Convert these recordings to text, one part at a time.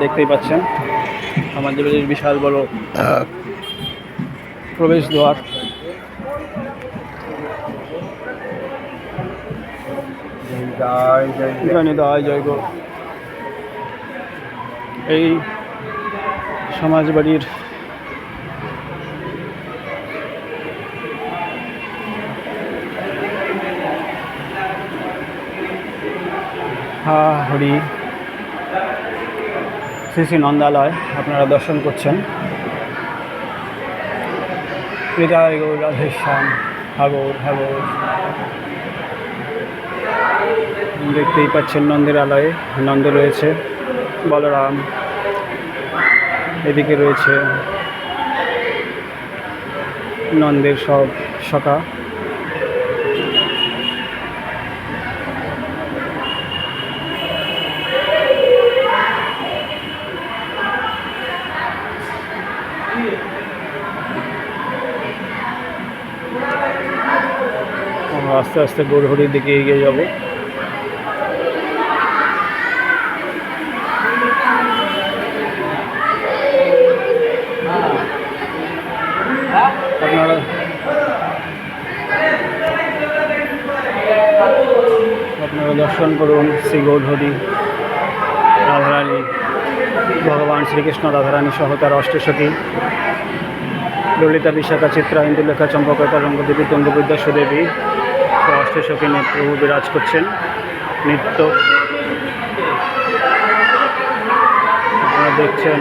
দেখতেই পাচ্ছেন আমাদের বিশাল বড় প্রবেশ দ্বার। জয় গো। এই সমাজবাড়ির হরি শ্রী শ্রী নন্দালয় আপনারা দর্শন করছেন। হৃদয় গৌর রাধেশ্যাম হাগৌর হাগৌর। দেখতেই পাচ্ছেন নন্দের আলয়ে নন্দ রয়েছে, বলরাম এদিকে রয়েছে নন্দের সব সখা। আস্তে আস্তে গৌরহরির দিকে এগিয়ে যাব। আপনারা দর্শন করুন শ্রী গৌরহরি, রাধারানী, ভগবান শ্রীকৃষ্ণ রাধারানী সহ তার অষ্টসখী ললিতা, বিশাখা, চিত্রা, ইন্দুলেখা, চম্পকতা, রঙ্গদেবী, তন্দুবিদ্যা, সুদেবী অষ্টসখী নিয়ে প্রভু বিরাজ করছেন। নৃত্য আপনারা দেখছেন,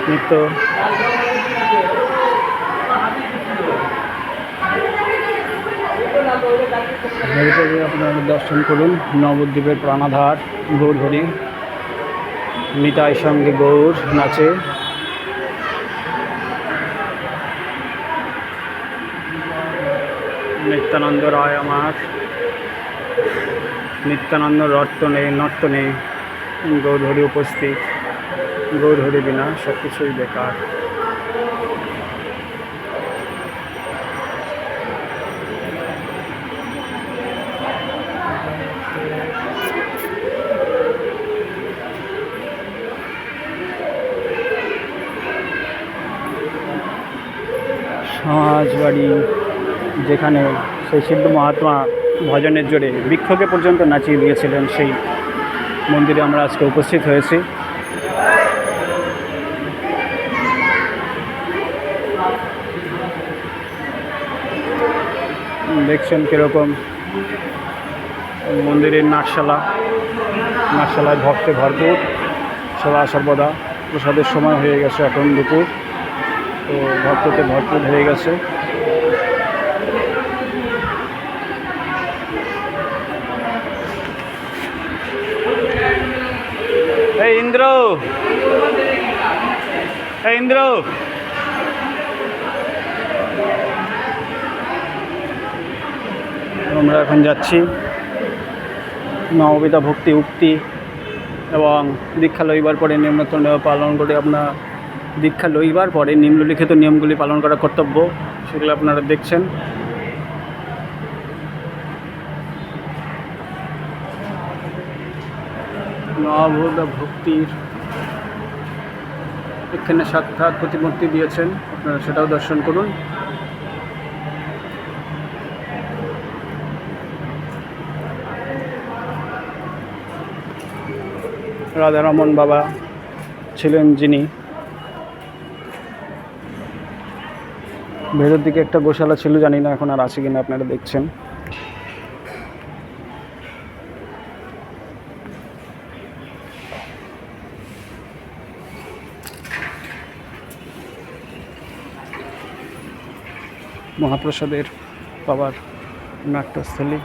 নৃত্য আপনারা দর্শন করুন। নবদ্বীপের প্রাণাধার গৌরহরি, নিতাই সঙ্গে গৌর নাচে। নিত্যানন্দ রায় আমার, নিত্যানন্দ নর্তনে গৌরহরি উপস্থিত। গৌরহরি বিনা সব কিছুই বেকার। সমাজবাড়ি যেখানে সেই সিদ্ধ মহাত্মা ভজনের জোরে বৃক্ষকে পর্যন্ত নাচিয়ে দিয়েছিলেন, সেই মন্দিরে আমরা আজকে উপস্থিত হয়েছি। দেখছেন কীরকম মন্দিরের নাটশালায় ভক্তে ভরপুর। সদা সর্বদা প্রসাদের সময় হয়ে গেছে, এখন দুপুর, তো ভক্ততে ভরপুর হয়ে গেছে। ইন্দ্র আমরা এখন যাচ্ছি নববিধা ভক্তি উক্তি এবং দীক্ষা লইবার পরে নিম্নতন পালন করে। আপনার দীক্ষা লইবার পরে নিম্নলিখিত নিয়মগুলি পালন করা কর্তব্য, সেগুলো আপনারা দেখছেন। নববিধা ভক্তির এখানে সাক্ষাৎ প্রতিমূর্তি দিয়েছেন, আপনারা সেটাও দর্শন করুন। রাধারমন বাবা ছিলেন যিনি। ভেতর দিকে একটা গোশালা ছিল, জানি না এখন আর আছে কিনা, আপনারা দেখছেন। মহাপ্রসাদের বাবার নাট্যস্থলী।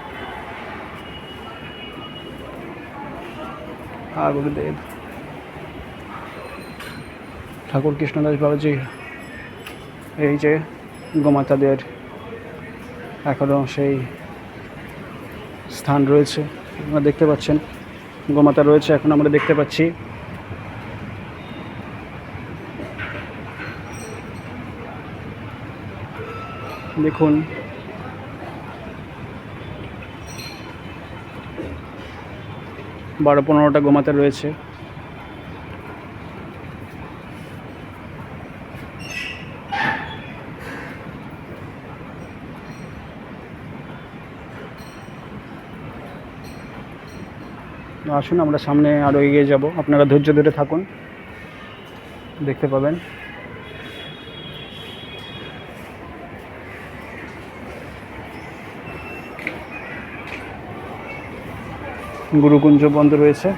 গুরুদেব ঠাকুর কৃষ্ণদাস বাবাজি, এই যে গোমাতাদের এখনও সেই স্থান রয়েছে, আপনারা দেখতে পাচ্ছেন। গোমাতা রয়েছে, এখন আমরা দেখতে পাচ্ছি। দেখুন, 12-15টা গোমাতা রয়েছে। আসুন আমরা সামনে আরও এগিয়ে যাব, আপনারা ধৈর্য ধরে থাকুন, দেখতে পাবেন। গুরুকুঞ্জ বন্ধ রয়েছে।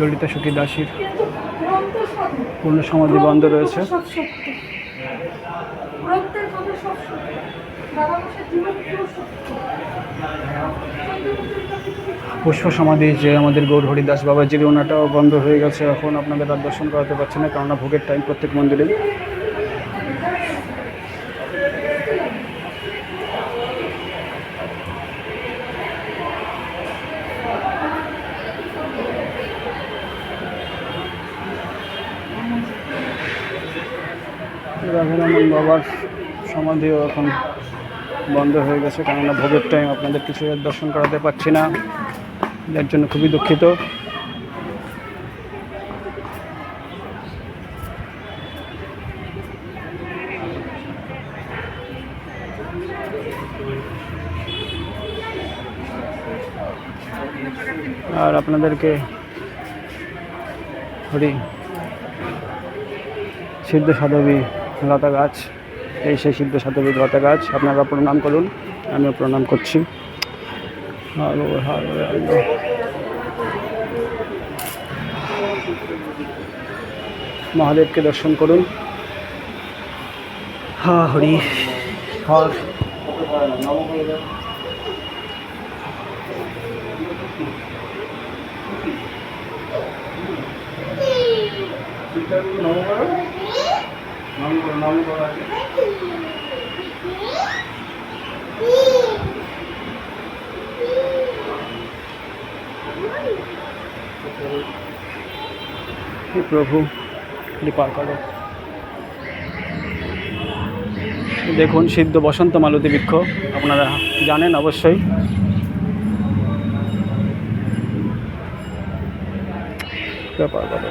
ললিতা সখী দাসীর পূর্ণ সমাধি বন্ধ রয়েছে। পুষ্প সমাধি যে আমাদের গৌর হরিদাস বাবাজির, ওনাটাও বন্ধ হয়ে গেছে এখন, আপনাদের আর দর্শন করাতে পারছে না, কেননা ভোগের টাইম প্রত্যেক মন্দিরে। রাঘুরামন বাবার সমাধিও এখন বন্ধ হয়ে গেছে, কেননা ভোগের টাইম, আপনাদের কিছু দর্শন করাতে পারছি না, যার জন্য খুবই দুঃখিত। আর আপনাদেরকে হরি সিদ্ধ সাধবী লতা গাছ, এই সেই সিদ্ধ সাধবী লতা গাছ, আপনারা প্রণাম করুন, আমিও প্রণাম করছি। মহাদেবকে দর্শন করুন। হরি হর। প্রভু কৃপা করো। দেখুন সিদ্ধ বসন্ত মালতী বৃক্ষ, আপনারা জানেন অবশ্যই। কৃপা করো।